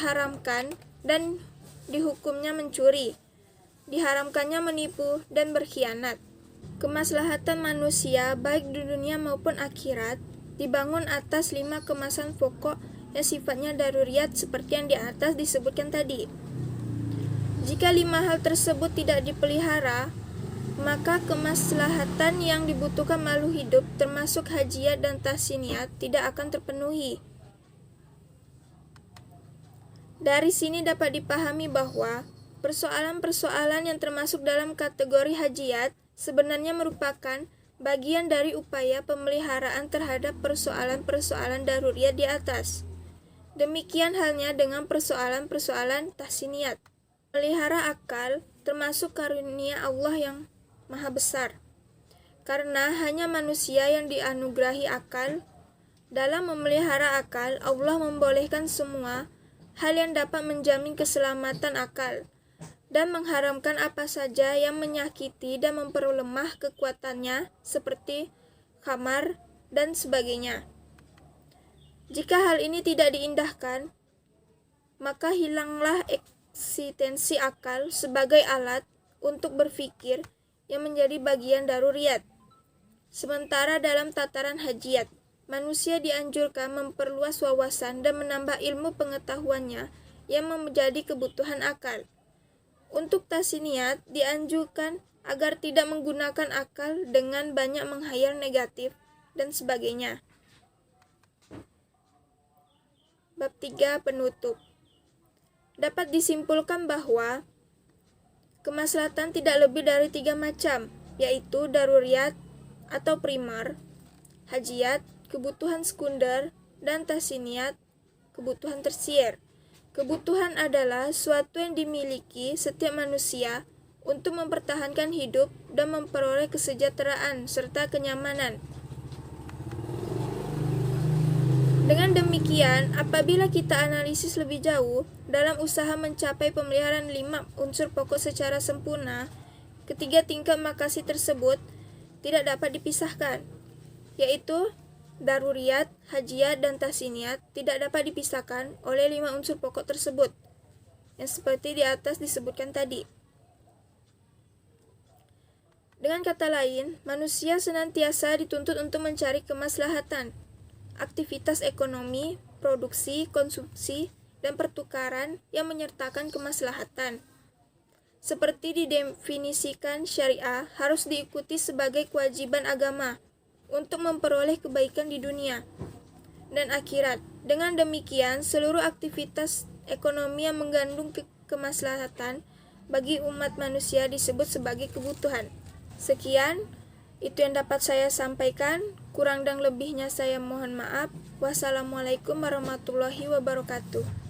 diharamkan dan dihukumnya mencuri, diharamkannya menipu dan berkhianat. Kemaslahatan manusia baik di dunia maupun akhirat dibangun atas 5 kemasan pokok yang sifatnya daruriyat seperti yang di atas disebutkan tadi. Jika 5 hal tersebut tidak dipelihara, maka kemaslahatan yang dibutuhkan makhluk hidup termasuk hajiyat dan tahsiniyat tidak akan terpenuhi. Dari sini dapat dipahami bahwa persoalan-persoalan yang termasuk dalam kategori hajiyat sebenarnya merupakan bagian dari upaya pemeliharaan terhadap persoalan-persoalan daruriyat di atas. Demikian halnya dengan persoalan-persoalan tahsiniyat. Melihara akal termasuk karunia Allah yang maha besar. Karena hanya manusia yang dianugerahi akal. Dalam memelihara akal, Allah membolehkan semua hal yang dapat menjamin keselamatan akal dan mengharamkan apa saja yang menyakiti dan memperlemah kekuatannya seperti khamar dan sebagainya. Jika hal ini tidak diindahkan, maka hilanglah eksistensi akal sebagai alat untuk berpikir yang menjadi bagian daruriyat. Sementara dalam tataran hajiyat, manusia dianjurkan memperluas wawasan dan menambah ilmu pengetahuannya yang menjadi kebutuhan akal. Untuk tahsiniyat dianjurkan agar tidak menggunakan akal dengan banyak menghayal negatif dan sebagainya. Bab 3 penutup. Dapat disimpulkan bahwa kemaslahatan tidak lebih dari 3 macam, yaitu daruriyat atau primar, hajiyat, kebutuhan sekunder, dan tahsiniyat, kebutuhan tersier. Kebutuhan adalah suatu yang dimiliki setiap manusia untuk mempertahankan hidup dan memperoleh kesejahteraan serta kenyamanan. Dengan demikian, apabila kita analisis lebih jauh dalam usaha mencapai pemeliharaan 5 unsur pokok secara sempurna, ketiga tingkat makasih tersebut tidak dapat dipisahkan, yaitu daruriyat, hajiyat, dan tahsiniyat tidak dapat dipisahkan oleh 5 unsur pokok tersebut, yang seperti di atas disebutkan tadi. Dengan kata lain, manusia senantiasa dituntut untuk mencari kemaslahatan, aktivitas ekonomi, produksi, konsumsi, dan pertukaran yang menyertakan kemaslahatan. Seperti didefinisikan syariah harus diikuti sebagai kewajiban agama untuk memperoleh kebaikan di dunia dan akhirat. Dengan demikian, seluruh aktivitas ekonomi yang mengandung kemaslahatan bagi umat manusia disebut sebagai kebutuhan. Sekian, itu yang dapat saya sampaikan. Kurang dan lebihnya saya mohon maaf. Wassalamualaikum warahmatullahi wabarakatuh.